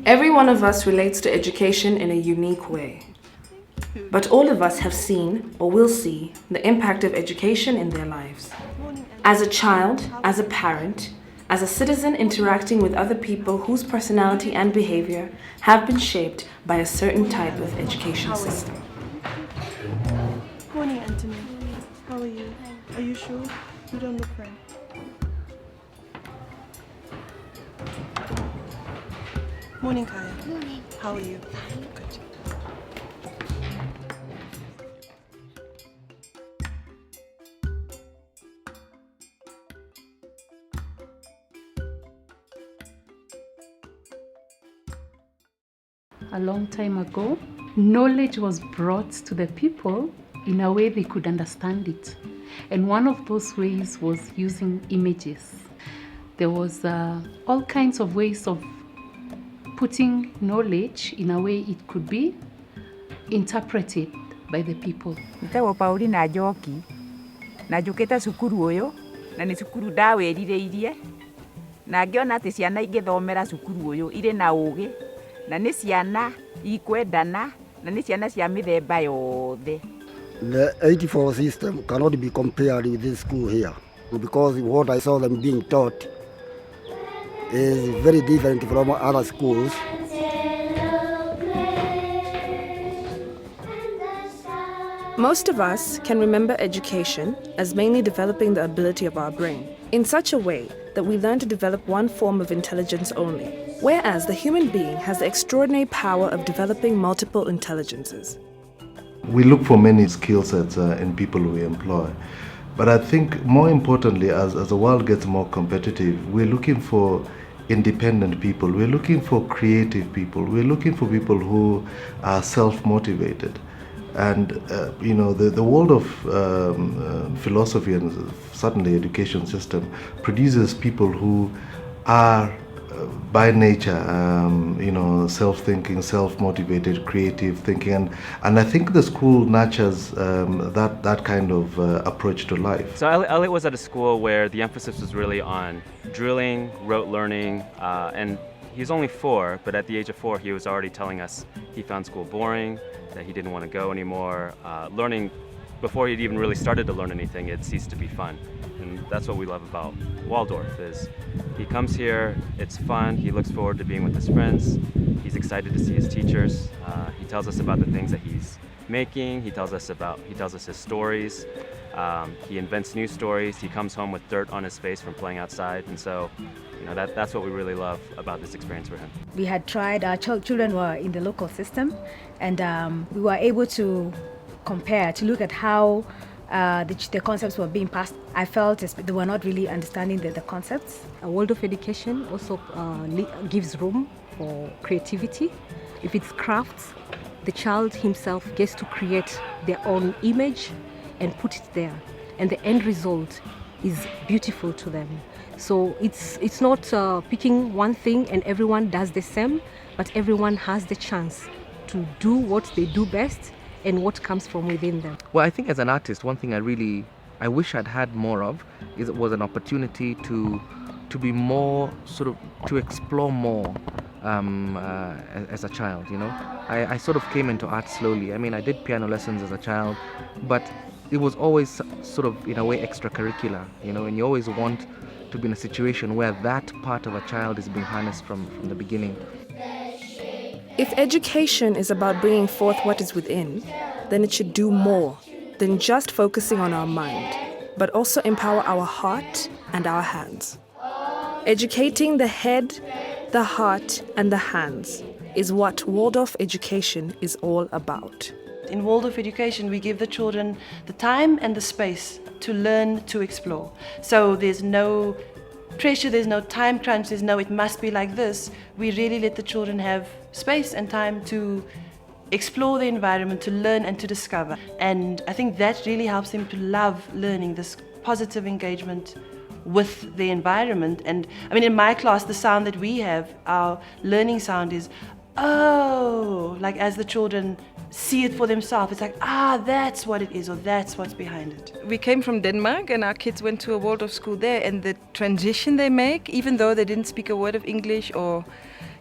Every one of us relates to education in a unique way. But all of us have seen, or will see, the impact of education in their lives. As a child, as a parent, as a citizen interacting with other people whose personality and behavior have been shaped by a certain type of education system. Morning, Anthony. How are you? Are you sure? You don't look right. Morning, Kaya. Morning. How are you? Good. A long time ago, knowledge was brought to the people in a way they could understand it. And one of those ways was using images. There was all kinds of ways of putting knowledge in a way it could be interpreted by the people. Nitagwo Paulina Njoki, na njũkĩte cukuru ũyũ, na nĩ cukuru ndawĩrirĩirie, na ngĩona atĩ ciana ingĩthomera cukuru ũyũ irĩ na ũũgĩ, na nĩ ciana ikwendana, na nĩ ciana cia mĩthemba yothe. The 84 system cannot be compared with this school here, because what I saw them being taught is very different from other schools. Most of us can remember education as mainly developing the ability of our brain in such a way that we learn to develop one form of intelligence only, whereas the human being has the extraordinary power of developing multiple intelligences. We look for many skill sets in people we employ. But I think more importantly, as the world gets more competitive, we're looking for independent people. We're looking for creative people. We're looking for people who are self-motivated. And the world of philosophy and certainly education system produces people who are by nature, self-thinking, self-motivated, creative thinking, and I think the school nurtures that kind of approach to life. So Elliot was at a school where the emphasis was really on drilling, rote learning, and he's only 4, but at the age of 4 he was already telling us he found school boring, that he didn't want to go anymore. Learning, before he'd even really started to learn anything, it ceased to be fun. And that's what we love about Waldorf, is he comes here, it's fun, he looks forward to being with his friends, he's excited to see his teachers, he tells us about the things that he's making, he tells us his stories, he invents new stories, he comes home with dirt on his face from playing outside, and so that's what we really love about this experience for him. We had tried, our children were in the local system, and we were able to compare, to look at how the concepts were being passed. I felt they were not really understanding the concepts. A world of education also gives room for creativity. If it's crafts, the child himself gets to create their own image and put it there, and the end result is beautiful to them. So it's not picking one thing and everyone does the same, but everyone has the chance to do what they do best and what comes from within them. Well, I think as an artist, one thing I wish I'd had more of was an opportunity to be more to explore more as a child. I sort of came into art slowly. I mean, I did piano lessons as a child, but it was always sort of in a way extracurricular, and you always want to be in a situation where that part of a child is being harnessed from the beginning. If education is about bringing forth what is within, then it should do more than just focusing on our mind, but also empower our heart and our hands. Educating the head, the heart, and the hands is what Waldorf education is all about. In Waldorf education, we give the children the time and the space to learn, to explore. So there's no pressure, there's no time crunch, there's no it must be like this. We really let the children have space and time to explore the environment, to learn and to discover. And I think that really helps them to love learning, this positive engagement with the environment. And I mean, in my class, the sound that we have, our learning sound is, oh, like as the children see it for themselves, it's like, that's what it is, or that's what's behind it. We came from Denmark and our kids went to a Waldorf school there, and the transition they make, even though they didn't speak a word of English or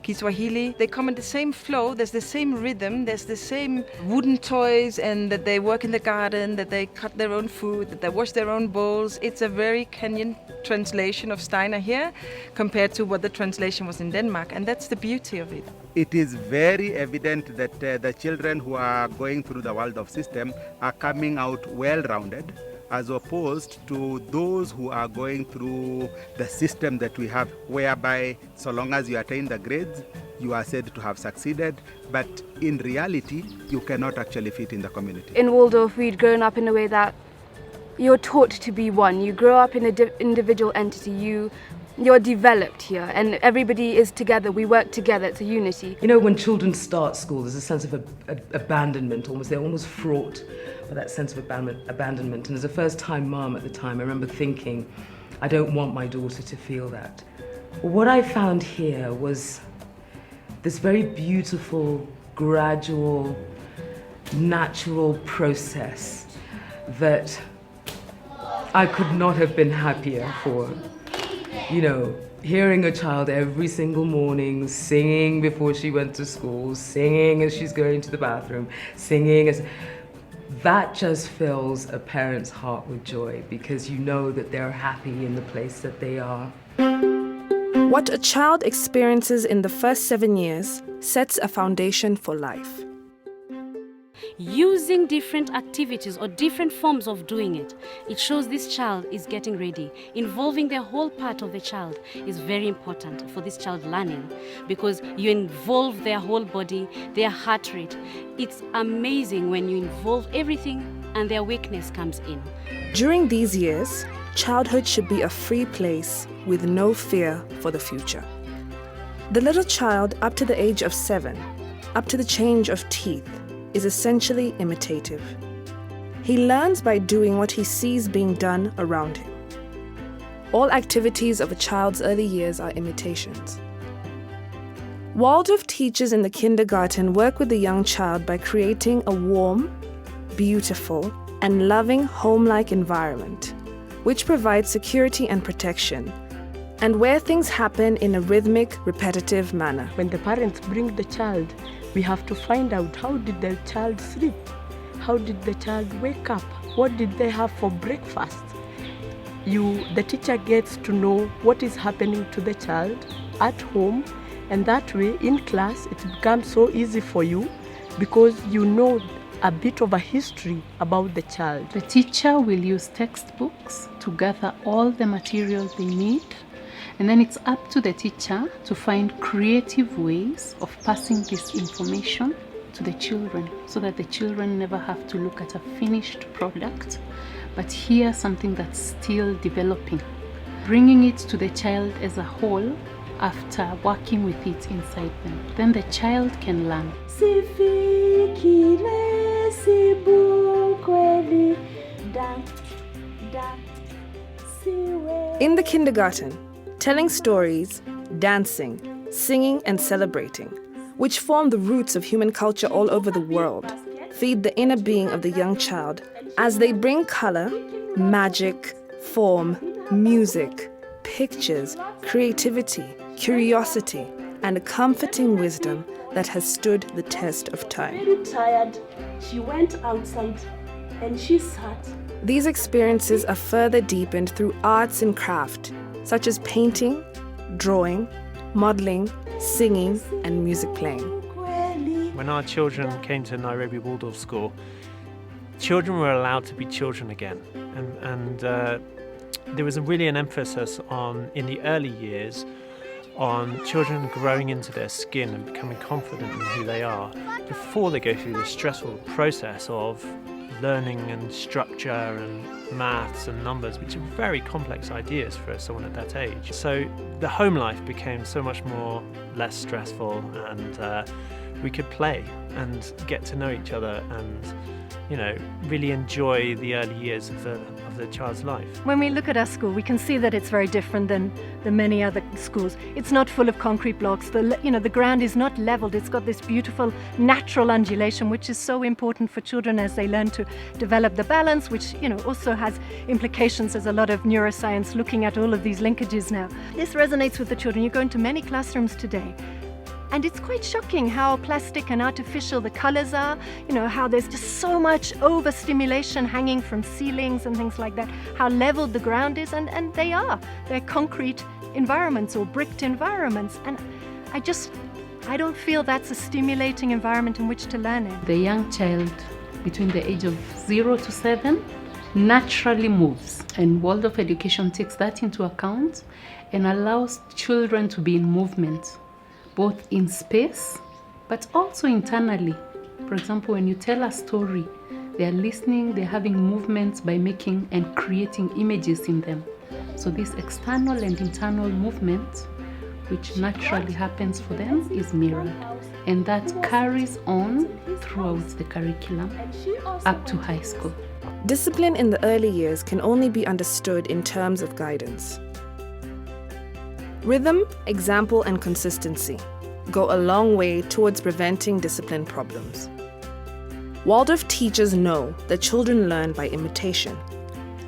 Kiswahili. They come in the same flow, there's the same rhythm, there's the same wooden toys, and that they work in the garden, that they cut their own food, that they wash their own bowls. It's a very Kenyan translation of Steiner here compared to what the translation was in Denmark, and that's the beauty of it. It is very evident that the children who are going through the Waldorf system are coming out well-rounded, as opposed to those who are going through the system that we have, whereby so long as you attain the grades, you are said to have succeeded, but in reality, you cannot actually fit in the community. In Waldorf, we'd grown up in a way that you're taught to be one. You grow up in an individual entity. You're developed here, and everybody is together. We work together. It's a unity. You know, when children start school, there's a sense of abandonment almost. They're almost fraught with that sense of abandonment. And as a first-time mom at the time, I remember thinking, I don't want my daughter to feel that. What I found here was this very beautiful, gradual, natural process that I could not have been happier for. You know, hearing a child every single morning singing before she went to school, singing as she's going to the bathroom, singing as... That just fills a parent's heart with joy because you know that they're happy in the place that they are. What a child experiences in the first 7 years sets a foundation for life. Using different activities or different forms of doing it, it shows this child is getting ready. Involving the whole part of the child is very important for this child learning because you involve their whole body, their heart rate. It's amazing when you involve everything and their weakness comes in. During these years, childhood should be a free place with no fear for the future. The little child up to the age of 7, up to the change of teeth, is essentially imitative. He learns by doing what he sees being done around him. All activities of a child's early years are imitations. Waldorf teachers in the kindergarten work with the young child by creating a warm, beautiful, and loving home-like environment, which provides security and protection, and where things happen in a rhythmic, repetitive manner. When the parents bring the child, we have to find out how did the child sleep? How did the child wake up? What did they have for breakfast? The teacher gets to know what is happening to the child at home, and that way in class it becomes so easy for you because you know a bit of a history about the child. The teacher will use textbooks to gather all the material they need. And then it's up to the teacher to find creative ways of passing this information to the children so that the children never have to look at a finished product, but hear something that's still developing. Bringing it to the child as a whole after working with it inside them. Then the child can learn. In the kindergarten, telling stories, dancing, singing, and celebrating, which form the roots of human culture all over the world, feed the inner being of the young child as they bring color, magic, form, music, pictures, creativity, curiosity, and a comforting wisdom that has stood the test of time. Very tired, she went outside and she sat. These experiences are further deepened through arts and craft, such as painting, drawing, modeling, singing, and music playing. When our children came to Nairobi Waldorf School, children were allowed to be children again. And there was really an emphasis on, in the early years, on children growing into their skin and becoming confident in who they are before they go through this stressful process of learning and structure and maths and numbers, which are very complex ideas for someone at that age. So the home life became so much less stressful, and we could play and get to know each other and, you know, really enjoy the early years of the child's life. When we look at our school, we can see that it's very different than many other schools. It's not full of concrete blocks. The ground is not leveled. It's got this beautiful natural undulation, which is so important for children as they learn to develop the balance, which, you know, also has implications. There's a lot of neuroscience looking at all of these linkages now. This resonates with the children. You go into many classrooms today, And it's quite shocking how plastic and artificial the colors are, how there's just so much overstimulation hanging from ceilings and things like that, how leveled the ground is, and they're concrete environments or bricked environments. And I don't feel that's a stimulating environment in which to learn in. The young child between the age of 0 to 7 naturally moves, and Waldorf education takes that into account and allows children to be in movement, both in space but also internally. For example, when you tell a story, they're listening, they're having movements by making and creating images in them. So this external and internal movement, which naturally happens for them, is mirrored, and that carries on throughout the curriculum up to high school. Discipline in the early years can only be understood in terms of guidance. Rhythm, example, and consistency go a long way towards preventing discipline problems. Waldorf teachers know that children learn by imitation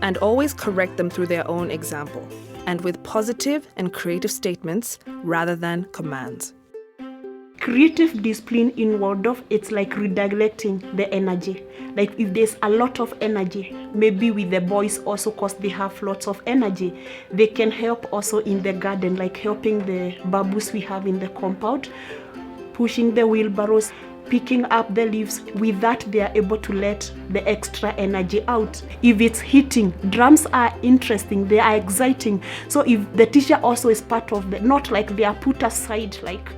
and always correct them through their own example and with positive and creative statements rather than commands. Creative discipline in Waldorf, it's like redirecting the energy. Like if there's a lot of energy, maybe with the boys also because they have lots of energy, they can help also in the garden, like helping the baboons we have in the compound, pushing the wheelbarrows, picking up the leaves. With that, they are able to let the extra energy out. If it's hitting, drums are interesting, they are exciting. So if the teacher also is part of the, not like they are put aside, like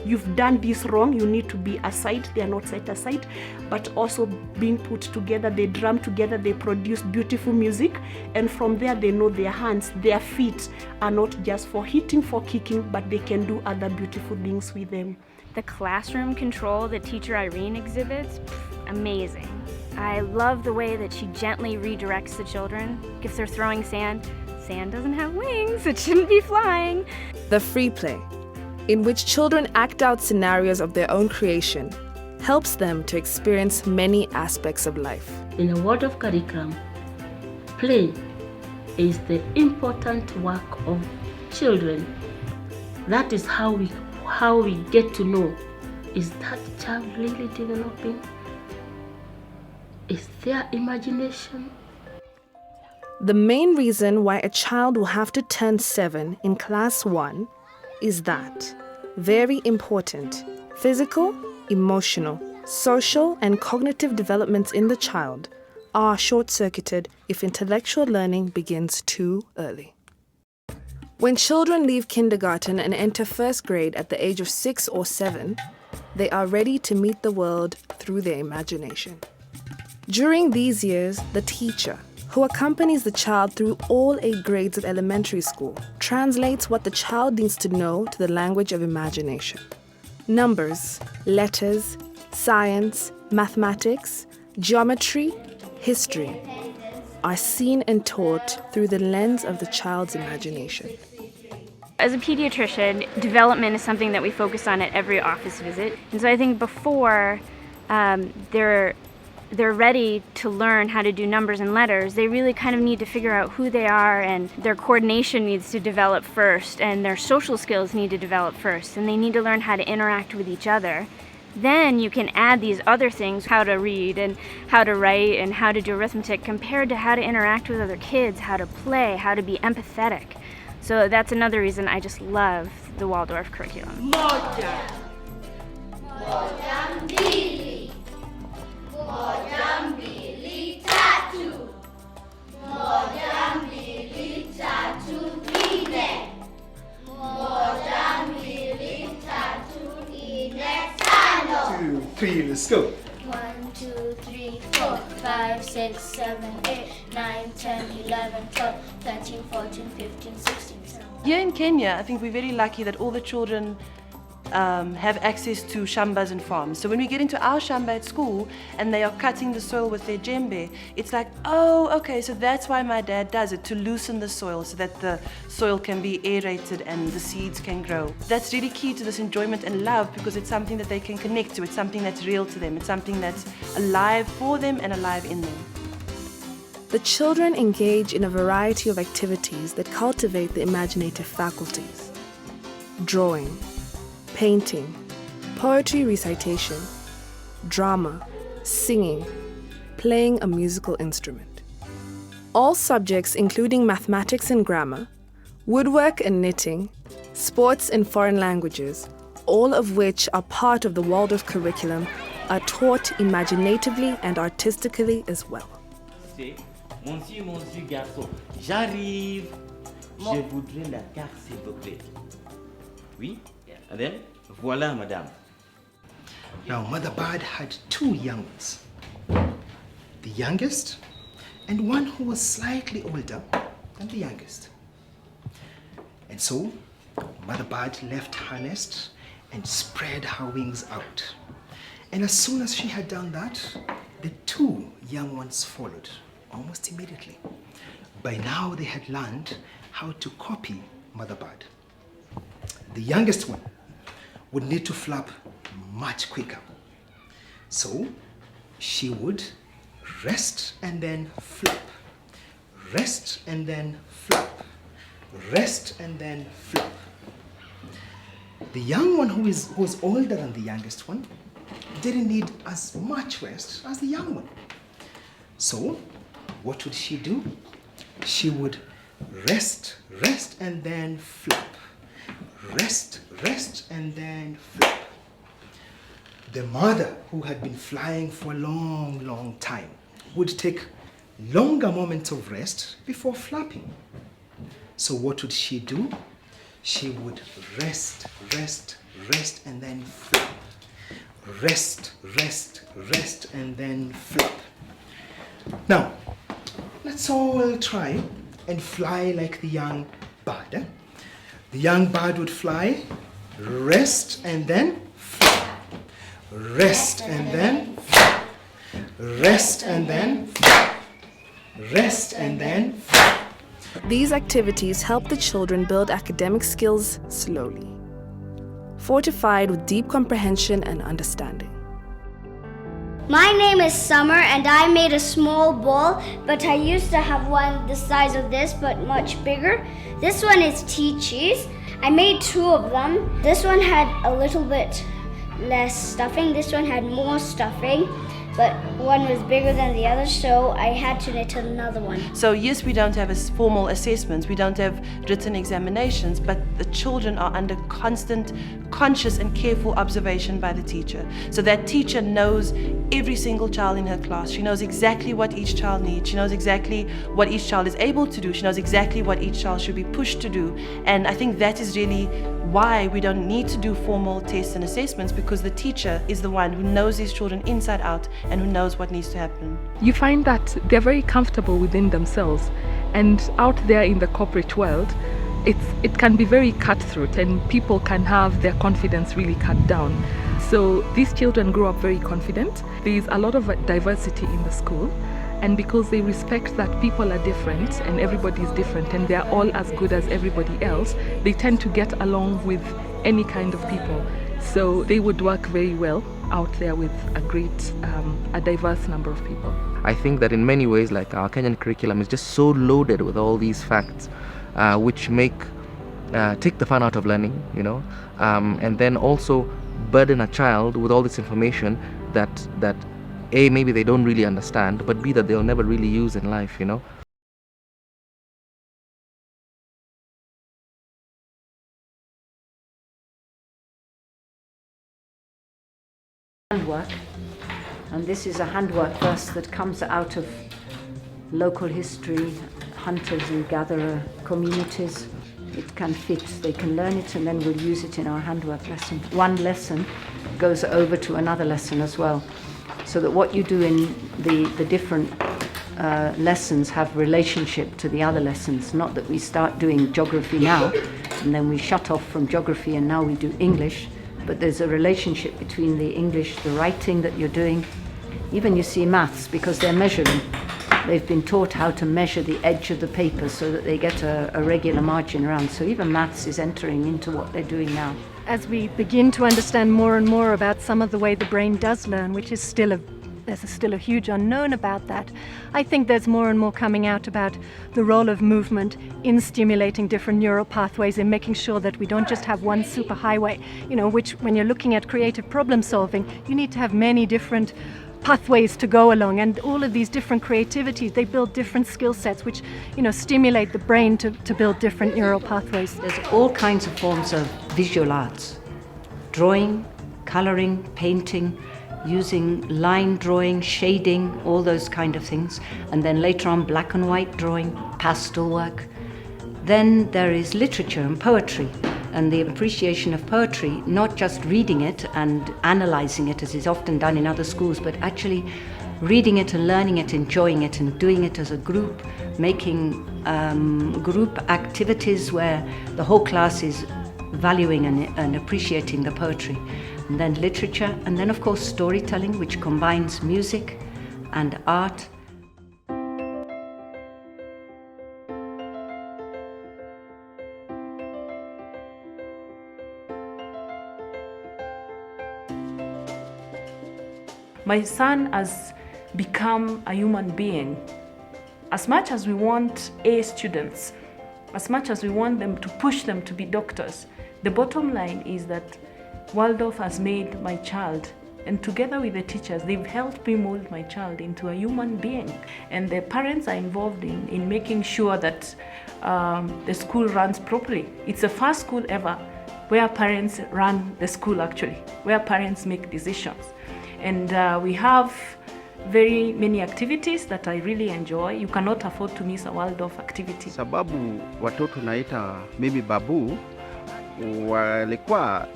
you've done this wrong, you need to be aside, they are not set aside, but also being put together, they drum together, they produce beautiful music, and from there they know their hands, their feet are not just for hitting, for kicking, but they can do other beautiful things with them. The classroom control that teacher Irene exhibits, amazing. I love the way that she gently redirects the children. If they're throwing sand, sand doesn't have wings, it shouldn't be flying. The free play, in which children act out scenarios of their own creation, helps them to experience many aspects of life. In a Waldorf curriculum, play is the important work of children. That is how we get to know, is that child really developing? Is their imagination? The main reason why a child will have to turn 7 in class 1 is that very important physical, emotional, social, and cognitive developments in the child are short-circuited if intellectual learning begins too early. When children leave kindergarten and enter first grade at the age of 6 or 7, they are ready to meet the world through their imagination. During these years, the teacher, who accompanies the child through all 8 grades of elementary school, translates what the child needs to know to the language of imagination. Numbers, letters, science, mathematics, geometry, history are seen and taught through the lens of the child's imagination. As a pediatrician, development is something that we focus on at every office visit. And so I think before they're ready to learn how to do numbers and letters, they really kind of need to figure out who they are, and their coordination needs to develop first, and their social skills need to develop first, and they need to learn how to interact with each other. Then you can add these other things, how to read and how to write and how to do arithmetic, compared to how to interact with other kids, how to play, how to be empathetic. So that's another reason I just love the Waldorf curriculum. Moja. Moja mbili. Moja mbili tatu. Moja mbili tatu nne. Moja mbili tatu nne tano. 2, 3, let's go. 1, 2, 3, 4, 5, 6, 7, 8, 9, 10, 11, 12, 13, 14, 15, 16, 17. Here in Kenya, I think we're very lucky that all the children have access to shambas and farms. So when we get into our shamba at school and they are cutting the soil with their djembe, it's like, oh, okay, so that's why my dad does it, to loosen the soil so that the soil can be aerated and the seeds can grow. That's really key to this enjoyment and love, because it's something that they can connect to. It's something that's real to them. It's something that's alive for them and alive in them. The children engage in a variety of activities that cultivate the imaginative faculties. Drawing, painting, poetry recitation, drama, singing, playing a musical instrument. All subjects including mathematics and grammar, woodwork and knitting, sports and foreign languages, all of which are part of the Waldorf curriculum, are taught imaginatively and artistically as well. C'est monsieur garçon, j'arrive. Je voudrais la carte s'il vous plaît. Oui, and then voilà madame. Now Mother Bird had two young ones. The youngest and one who was slightly older than the youngest. And so Mother Bird left her nest and spread her wings out. And as soon as she had done that, the two young ones followed almost immediately. By now they had learned how to copy Mother Bird. The youngest one would need to flap much quicker. So she would rest and then flap, rest and then flap, rest and then flap. The young one who was older than the youngest one didn't need as much rest as the young one. So what would she do? She would rest, rest and then flap, rest, rest and then flap. The mother, who had been flying for a long, long time, would take longer moments of rest before flapping. So what would she do? She would rest, rest, rest and then flap. Rest, rest, rest and then flap. Now, let's all try and fly like the young bird. Eh? The young bird would fly, rest and then flap. Rest and then flap. Rest and then flap. Rest and then flap. These activities help the children build academic skills slowly, fortified with deep comprehension and understanding. My name is Summer and I made a small ball, but I used to have one the size of this but much bigger. This one is tea cheese. I made two of them. This one had a little bit less stuffing. This one had more stuffing, but one was bigger than the other, so I had to knit another one. So yes, we don't have formal assessments, we don't have written examinations, but the children are under constant, conscious and careful observation by the teacher. So that teacher knows every single child in her class. She knows exactly what each child needs. She knows exactly what each child is able to do. She knows exactly what each child should be pushed to do. And I think that is really why we don't need to do formal tests and assessments, because the teacher is the one who knows these children inside out and who knows what needs to happen. You find that they're very comfortable within themselves, and out there in the corporate world, it can be very cutthroat and people can have their confidence really cut down. So these children grow up very confident. There's a lot of diversity in the school, and because they respect that people are different and everybody is different and they're all as good as everybody else, they tend to get along with any kind of people. So they would work very well out there with a diverse number of people. I think that in many ways, like, our Kenyan curriculum is just so loaded with all these facts, which take the fun out of learning, you know, and then also burden a child with all this information that A, maybe they don't really understand, but B, that they'll never really use in life, you know. Handwork, and this is a handwork verse that comes out of local history, hunters and gatherer communities. It can fit, they can learn it, and then we'll use it in our handwork lesson. One lesson goes over to another lesson as well, so that what you do in the different lessons have relationship to the other lessons. Not that we start doing geography now and then we shut off from geography and now we do English, but there's a relationship between the English, the writing that you're doing. Even you see maths, because they're measuring. They've been taught how to measure the edge of the paper so that they get a regular margin around. So even maths is entering into what they're doing now. As we begin to understand more and more about some of the way the brain does learn, which is still a There's still a huge unknown about that. I think there's more and more coming out about the role of movement in stimulating different neural pathways and making sure that we don't just have one superhighway, which when you're looking at creative problem solving, you need to have many different pathways to go along, and all of these different creativities, they build different skill sets which stimulate the brain to build different neural pathways. There's all kinds of forms of visual arts: drawing, coloring, painting, using line drawing, shading, all those kind of things, and then later on black and white drawing, pastel work. Then there is literature and poetry, and the appreciation of poetry, not just reading it and analysing it as is often done in other schools, but actually reading it and learning it, enjoying it, and doing it as a group, making group activities where the whole class is valuing and appreciating the poetry. And then literature, and then of course storytelling, which combines music and art. My son has become a human being. As much as we want A students, as much as we want them to push them to be doctors, the bottom line is that Waldorf has made my child, and together with the teachers, they've helped me mold my child into a human being. And the parents are involved in making sure that the school runs properly. It's the first school ever where parents run the school actually, where parents make decisions. And we have very many activities that I really enjoy. You cannot afford to miss a Waldorf activity. Sababu watoto naita mimi babu, walikuwa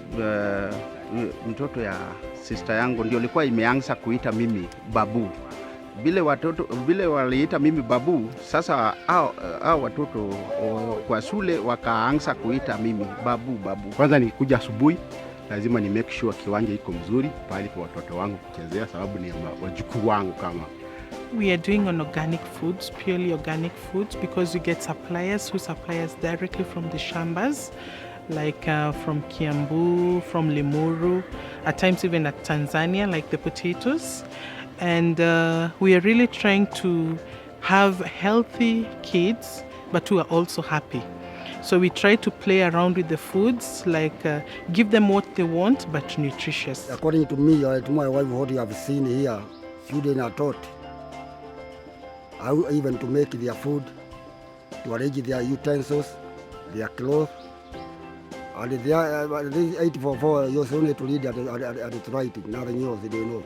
mtoto ya sister yangu ndio ilikuwa imeanza kuita mimi babu. Vile waliita mimi babu, sasa hao watoto kwa shule wakaanza kuita mimi babu. Kwanza nikuja asubuhi, lazima ni make sure kiwanja iko mzuri pale kwa watoto wangu kuchezea, sababu ni wajukuu wangu kama. We are doing on organic foods, purely organic foods, because we get suppliers who supply us directly from the shambas, like from Kiambu, from Limuru, at times even at Tanzania, like the potatoes. And we are really trying to have healthy kids, but who are also happy. So we try to play around with the foods, like give them what they want, but nutritious. According to me, to my wife, what you have seen here, children are taught how even to make their food, to arrange their utensils, their clothes, and they are 844 years only to read at the writing, nothing else they don't know.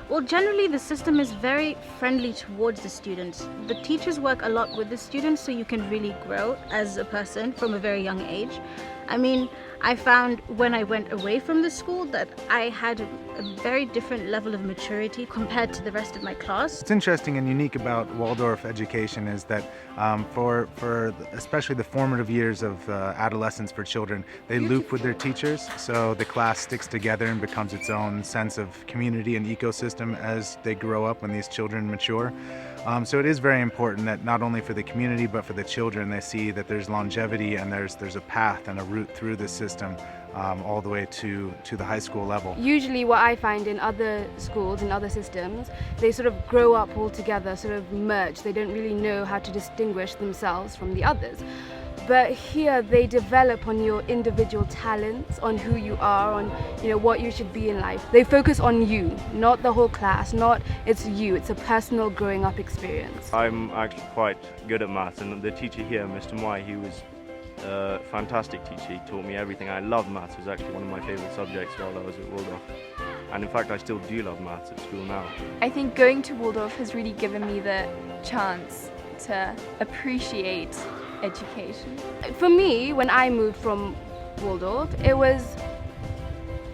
Well, generally the system is very friendly towards the students. The teachers work a lot with the students, so you can really grow as a person from a very young age. I mean, I found when I went away from the school that I had a very different level of maturity compared to the rest of my class. What's interesting and unique about Waldorf education is that for especially the formative years of adolescence for children, they loop with their teachers, so the class sticks together and becomes its own sense of community and ecosystem as they grow up when these children mature. So it is very important that not only for the community but for the children, they see that there's longevity and there's a path and a route through this system all the way to the high school level. Usually what I find in other schools, in other systems, they sort of grow up all together, sort of merge. They don't really know how to distinguish themselves from the others. But here they develop on your individual talents, on who you are, on what you should be in life. They focus on you, not the whole class, not it's you. It's a personal growing up experience. I'm actually quite good at maths, and the teacher here, Mr. Mwai, he was a fantastic teacher. He taught me everything. I loved maths. It was actually one of my favourite subjects while I was at Waldorf. And in fact, I still do love maths at school now. I think going to Waldorf has really given me the chance to appreciate education. For me, when I moved from Waldorf,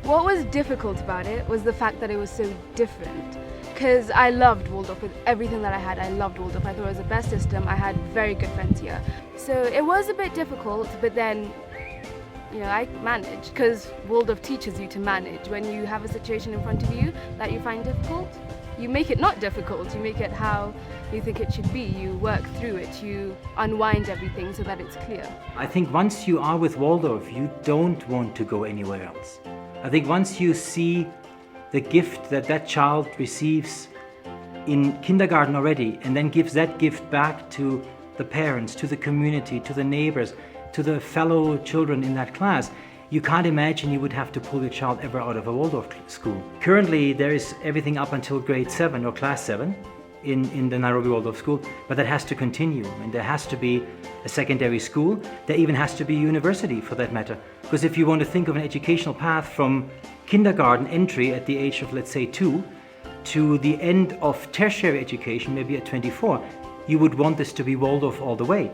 what was difficult about it was the fact that it was so different. Because I loved Waldorf with everything that I had. I loved Waldorf. I thought it was the best system. I had very good friends here. So it was a bit difficult, but then I managed, because Waldorf teaches you to manage. When you have a situation in front of you that you find difficult, you make it not difficult. You make it how you think it should be. You work through it, you unwind everything so that it's clear. I think once you are with Waldorf, you don't want to go anywhere else. I think once you see the gift that that child receives in kindergarten already, and then gives that gift back to the parents, to the community, to the neighbors, to the fellow children in that class, you can't imagine you would have to pull your child ever out of a Waldorf school. Currently, there is everything up until grade 7 or class 7 in the Nairobi Waldorf School, but that has to continue, and there has to be a secondary school. There even has to be a university for that matter. Because if you want to think of an educational path from kindergarten entry at the age of, let's say, 2, to the end of tertiary education, maybe at 24, you would want this to be Waldorf all the way.